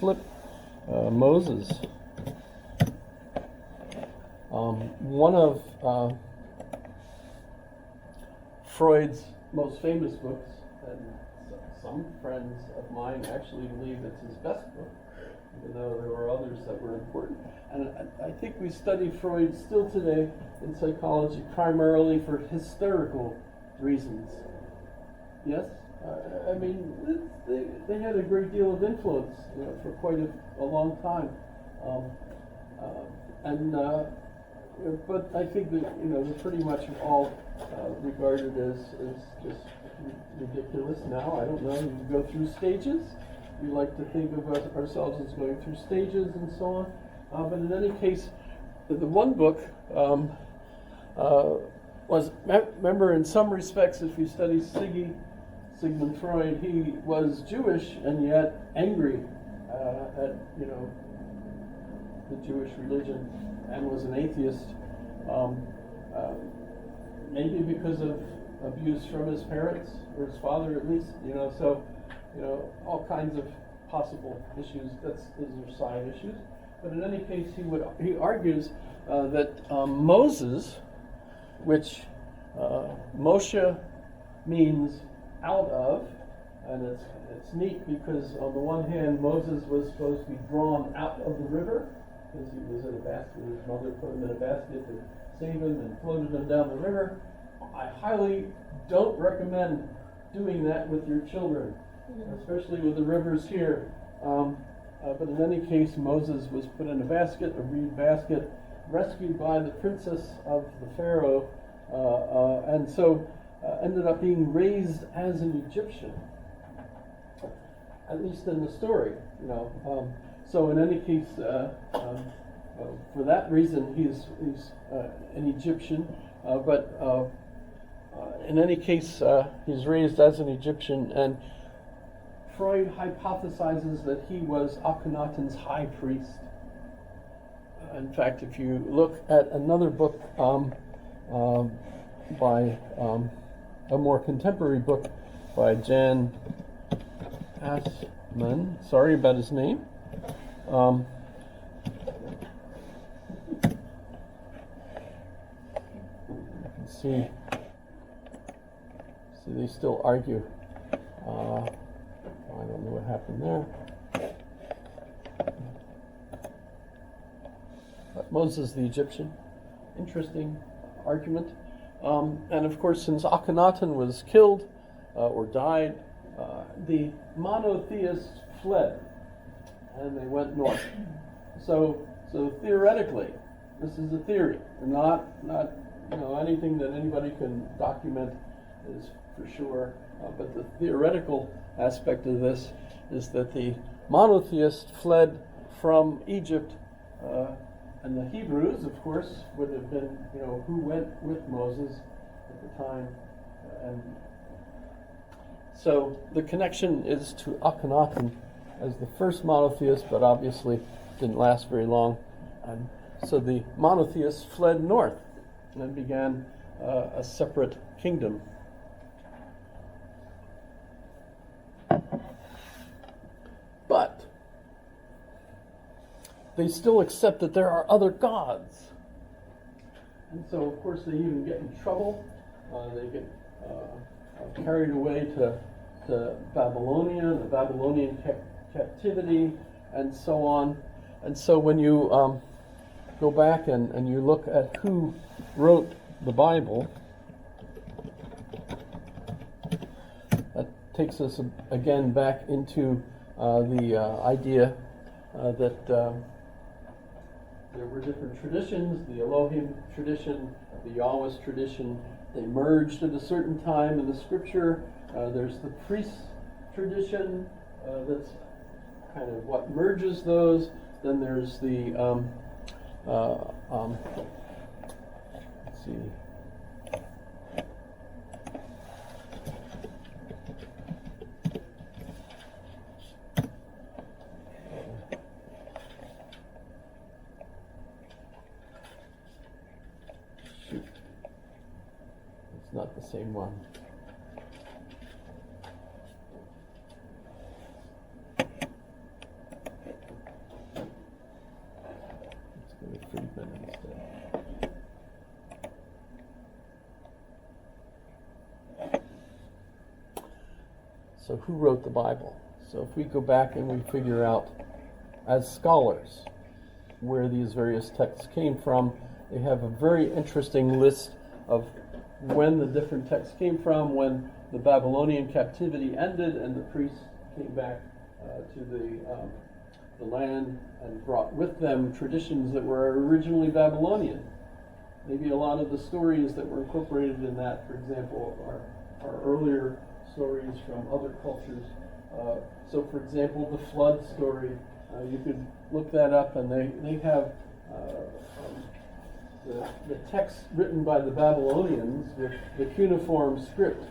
slip. Moses. One of Freud's most famous books, and some friends of mine actually believe it's his best book, even though there were others that were important. And I think we study Freud still today in psychology primarily for hysterical reasons. Yes? I mean, they had a great deal of influence, for quite a long time. But I think that, they're pretty much all regarded as just ridiculous now. I don't know. You go through stages. We like to think of ourselves as going through stages and so on. But in any case, the one book was, remember, in some respects, if you study Sigmund Freud, he was Jewish and yet angry at the Jewish religion and was an atheist, maybe because of abuse from his parents or his father at least. So all kinds of possible issues. Those are side issues. But in any case, he argues that Moses, which Moshe means out of, and it's neat because on the one hand Moses was supposed to be drawn out of the river because he was in a basket. His mother put him in a basket to save him and floated him down the river. I highly don't recommend doing that with your children, especially with the rivers here. But in any case, Moses was put in a basket, a reed basket, rescued by the princess of the Pharaoh, and so ended up being raised as an Egyptian, at least in the story. So in any case, for that reason, he's an Egyptian. But in any case, he's raised as an Egyptian, and Freud hypothesizes that he was Akhenaten's high priest. In fact, if you look at another book by a more contemporary book by Jan Assmann, sorry about his name. See, they still argue. I don't know what happened there. But Moses the Egyptian, interesting argument. And of course, since Akhenaten was killed or died, the monotheists fled and they went north. So theoretically, this is a theory, not anything that anybody can document is for sure. But the theoretical aspect of this is that the monotheists fled from Egypt, and the Hebrews, of course, would have been, who went with Moses at the time. And so the connection is to Akhenaten as the first monotheist, but obviously didn't last very long. And so the monotheists fled north and began a separate kingdom. But they still accept that there are other gods. And so, of course, they even get in trouble. They get carried away to Babylonia, the Babylonian captivity, and so on. And so when you go back and you look at who wrote the Bible, that takes us again back into the idea that there were different traditions, the Elohim tradition, the Yahwist tradition. They merged at a certain time in the scripture. There's the priest tradition that's kind of what merges those. Then there's the let's see. Shoot. It's not the same one. So who wrote the Bible? So if we go back and we figure out, as scholars, where these various texts came from, they have a very interesting list of when the different texts came from, when the Babylonian captivity ended and the priests came back to the land and brought with them traditions that were originally Babylonian. Maybe a lot of the stories that were incorporated in that, for example, are earlier stories from other cultures. So, for example, the flood story, you could look that up, and they have the text written by the Babylonians with the cuneiform script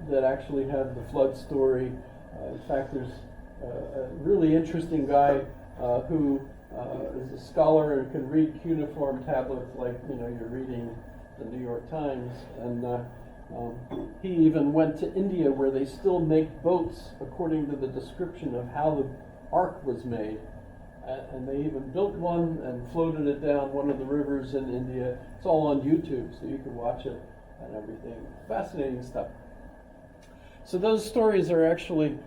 that actually have the flood story. In fact, there's a really interesting guy who is a scholar and can read cuneiform tablets like you're reading the New York Times, and he even went to India where they still make boats according to the description of how the ark was made. And they even built one and floated it down one of the rivers in India. It's all on YouTube, so you can watch it and everything. Fascinating stuff. So those stories are actually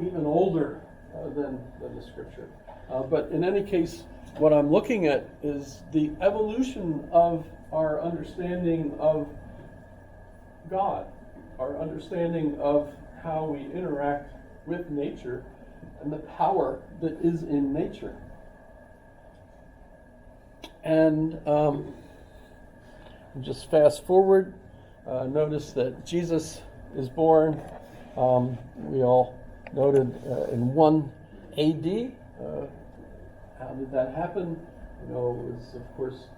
even older than the scripture. But in any case, what I'm looking at is the evolution of our understanding of God, our understanding of how we interact with nature, and the power that is in nature. And just fast forward, notice that Jesus is born, we all noted, in 1 AD. How did that happen? It was, of course,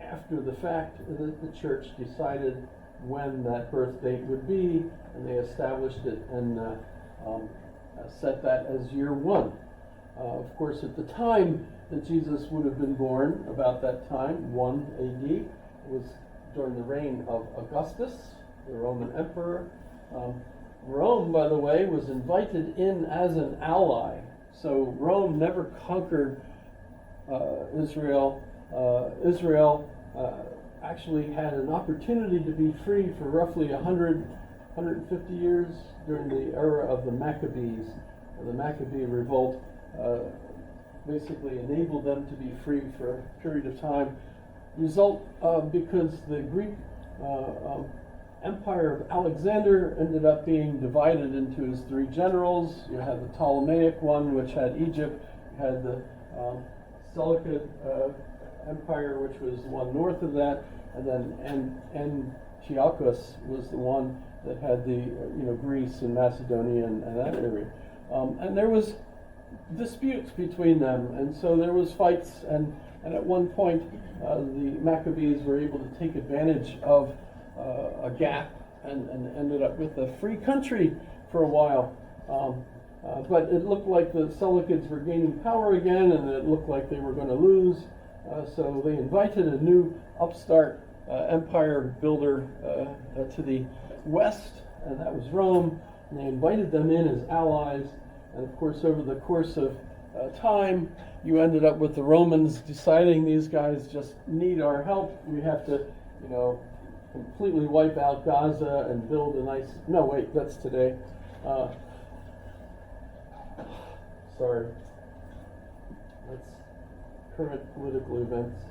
after the fact that the church decided when that birth date would be, and they established it and set that as year 1. Of course, at the time that Jesus would have been born, about that time, 1 AD, it was during the reign of Augustus, the Roman emperor. Rome, by the way, was invited in as an ally. So Rome never conquered Israel. Israel actually had an opportunity to be free for roughly 150 years during the era of the Maccabees. The Maccabee revolt basically enabled them to be free for a period of time. Result because the Greek empire of Alexander ended up being divided into his 3 generals. You had the Ptolemaic one, which had Egypt. You had the Seleucid empire, which was the one north of that, and then Antiochus was the one that had the Greece and Macedonia and that area. And there was disputes between them, and so there was fights, and at one point the Maccabees were able to take advantage of a gap and ended up with a free country for a while. But it looked like the Seleucids were gaining power again, and it looked like they were going to lose. So they invited a new upstart empire builder to the west, and that was Rome. And they invited them in as allies. And of course, over the course of time, you ended up with the Romans deciding these guys just need our help. We have to, completely wipe out Gaza and build a nice... No, wait, that's today. Sorry. That's current political events.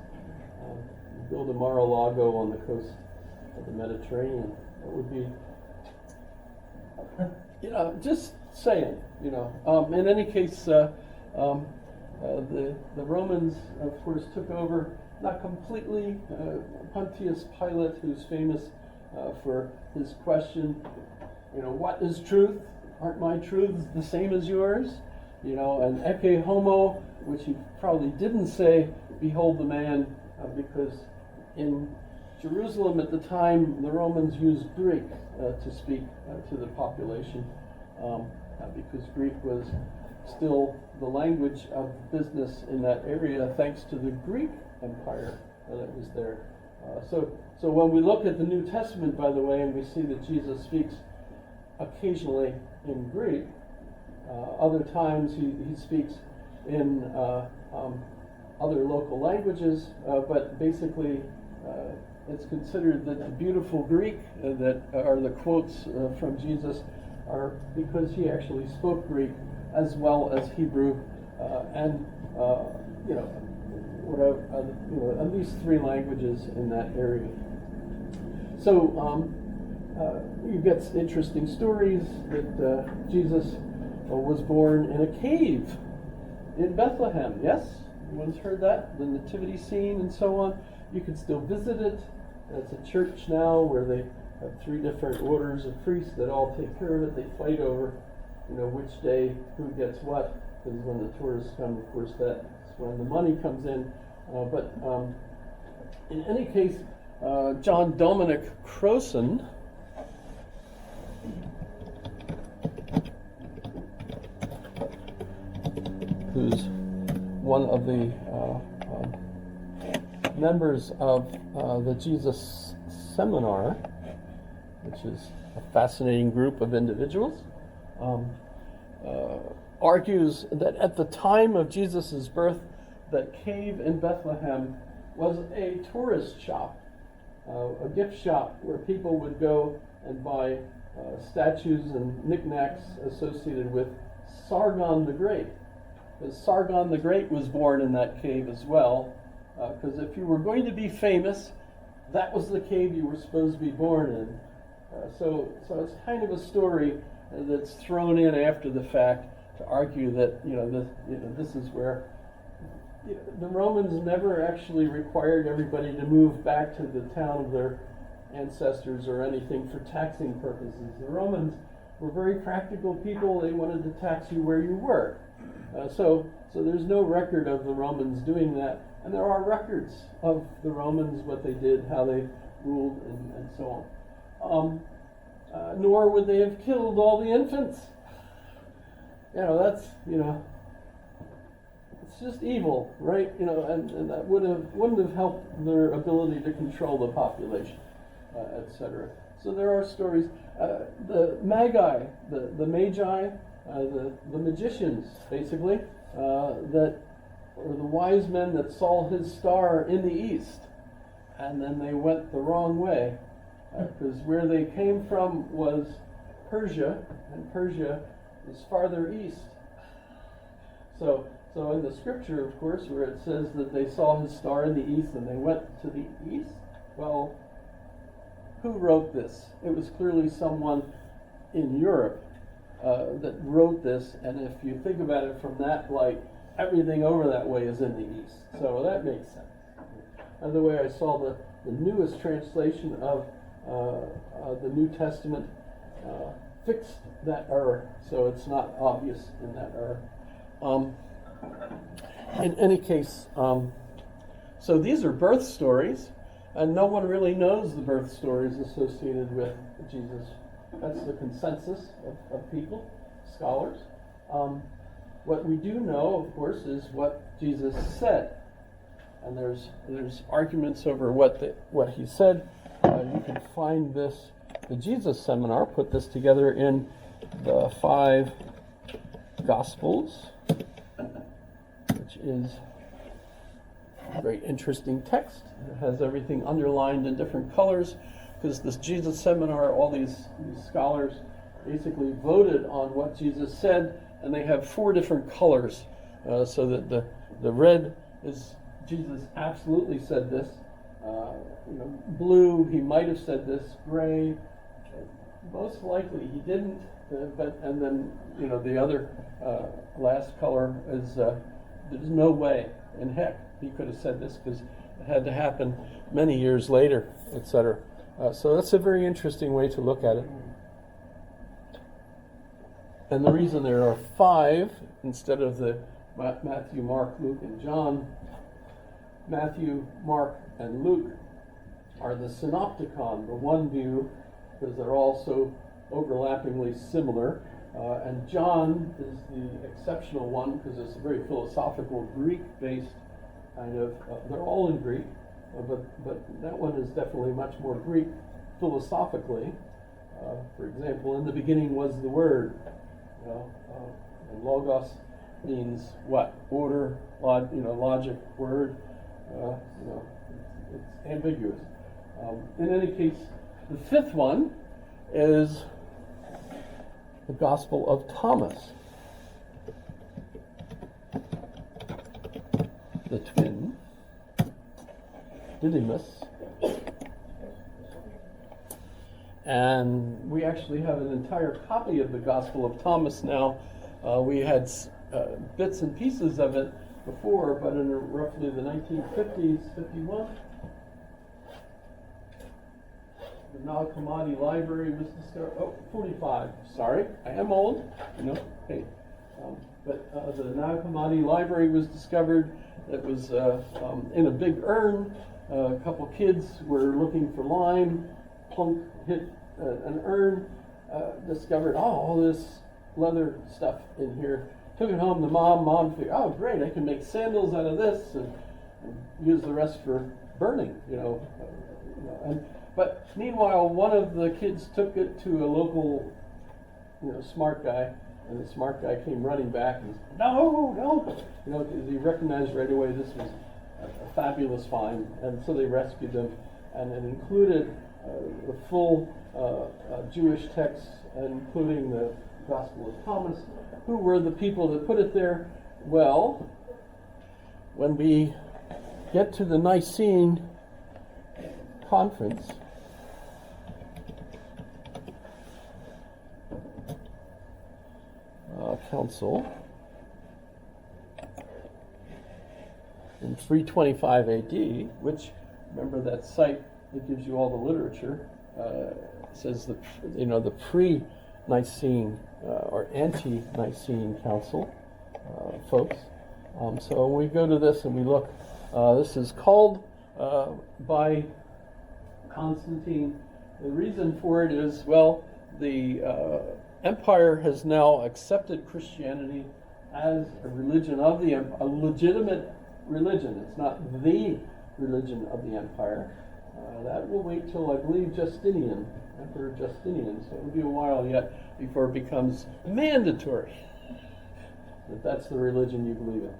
Build a Mar-a-Lago on the coast of the Mediterranean. That would be... just saying, In any case, the Romans, of course, took over, not completely. Pontius Pilate, who's famous for his question, what is truth? Aren't my truths the same as yours? And ecce homo, which he probably didn't say, behold the man, because in Jerusalem at the time, the Romans used Greek to speak to the population, because Greek was still the language of business in that area, thanks to the Greek Empire that was there. So when we look at the New Testament, by the way, and we see that Jesus speaks occasionally in Greek, other times he speaks in other local languages, but basically it's considered that the beautiful Greek that are the quotes from Jesus are because he actually spoke Greek as well as Hebrew, and at least 3 languages in that area. So you get interesting stories that Jesus was born in a cave in Bethlehem. Yes, everyone's heard that, the nativity scene and so on. You can still visit it. It's a church now where they have 3 different orders of priests that all take care of it. They fight over, which day who gets what. Because when the tourists come, of course, that's when the money comes in. But in any case, John Dominic Crossan, who's one of the members of the Jesus Seminar, which is a fascinating group of individuals, argues that at the time of Jesus' birth, that cave in Bethlehem was a tourist shop, a gift shop where people would go and buy statues and knickknacks associated with Sargon the Great. Because Sargon the Great was born in that cave as well, because if you were going to be famous, that was the cave you were supposed to be born in. So it's kind of a story that's thrown in after the fact to argue that this is where the Romans never actually required everybody to move back to the town of their ancestors or anything for taxing purposes. The Romans were very practical people. They wanted to tax you where you were. So there's no record of the Romans doing that. And there are records of the Romans, what they did, how they ruled, and so on. Nor would they have killed all the infants. It's just evil, right? And that wouldn't have helped their ability to control the population, etc. So there are stories. The Magi, the Magi, the magicians, basically, or the wise men that saw his star in the east, and then they went the wrong way, because where they came from was Persia, and Persia is farther east. So in the scripture, of course, where it says that they saw his star in the east and they went to the east, well, who wrote this? It was clearly someone in Europe that wrote this, and if you think about it from that light, everything over that way is in the east. So that makes sense. By the way, I saw the newest translation of the New Testament fixed that error, so it's not obvious in that error. In any case, so these are birth stories, and no one really knows the birth stories associated with Jesus. That's the consensus of people, scholars. What we do know, of course, is what Jesus said, and there's arguments over what he said. You can find this. The Jesus Seminar put this together in the 5 Gospels, which is a very interesting text. It has everything underlined in different colors, because this Jesus Seminar, all these scholars basically voted on what Jesus said, and they have 4 different colors, so that the red is Jesus absolutely said this. Blue, he might have said this. Gray, most likely he didn't. And then the other last color is there's no way in heck he could have said this, because it had to happen many years later, etc. So that's a very interesting way to look at it. And the reason there are 5 instead of the Matthew, Mark, Luke, and John, Matthew, Mark, and Luke are the synopticon, the one view, because they're all so overlappingly similar. And John is the exceptional one, because it's a very philosophical, Greek-based kind of, they're all in Greek, but that one is definitely much more Greek philosophically. For example, in the beginning was the Word. And logos means what? Order, logic, word. It's ambiguous. In any case, the 5th one is the Gospel of Thomas, the twin, Didymus. And we actually have an entire copy of the Gospel of Thomas now. We had bits and pieces of it before, but in roughly the 1950s, 51, the Nag Hammadi Library was discovered. 45. Sorry, I am old. Hey. But the Nag Hammadi Library was discovered. It was in a big urn. A couple kids were looking for lime. Plunk hit an urn. Discovered all this leather stuff in here. Took it home to mom. Mom figured, oh great, I can make sandals out of this and use the rest for burning. But meanwhile, one of the kids took it to a local, smart guy, and the smart guy came running back and said, no, because he recognized right away this was a fabulous find, and so they rescued them, and it included the full Jewish text, including the Gospel of Thomas. Who were the people that put it there? Well, when we get to the Nicene Conference, Council in 325 AD, which, remember that site that gives you all the literature, says that the pre-Nicene or anti-Nicene Council folks. So when we go to this and we look, this is called by Constantine. The reason for it is, the empire has now accepted Christianity as a religion of the empire, a legitimate religion. It's not the religion of the empire. That will wait till, I believe, Justinian, Emperor Justinian. So it will be a while yet before it becomes mandatory that that's the religion you believe in.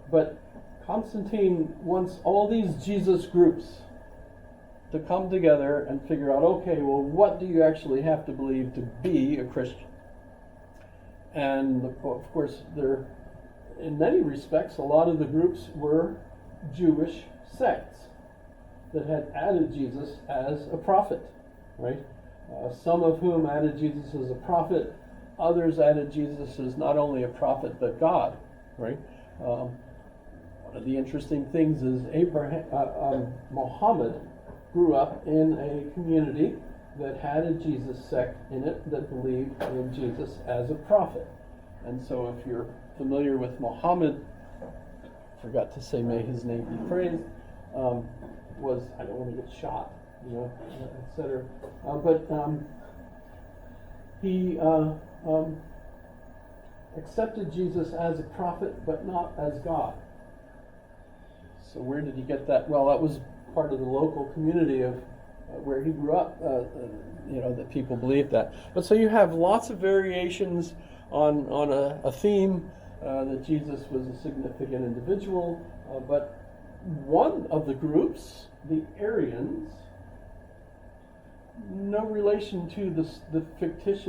But Constantine wants all these Jesus groups to come together and figure out, okay, well, what do you actually have to believe to be a Christian? And of course, in many respects, a lot of the groups were Jewish sects that had added Jesus as a prophet, right? Some of whom added Jesus as a prophet, others added Jesus as not only a prophet but God, right? One of the interesting things is Muhammad grew up in a community that had a Jesus sect in it that believed in Jesus as a prophet. And so if you're familiar with Muhammad, forgot to say may his name be praised, was, I don't want to get shot, etc. But he accepted Jesus as a prophet, but not as God. So where did he get that? Well, that was part of the local community of where he grew up, that people believed that. But so you have lots of variations on a theme that Jesus was a significant individual, but one of the groups, the Arians, no relation to the fictitious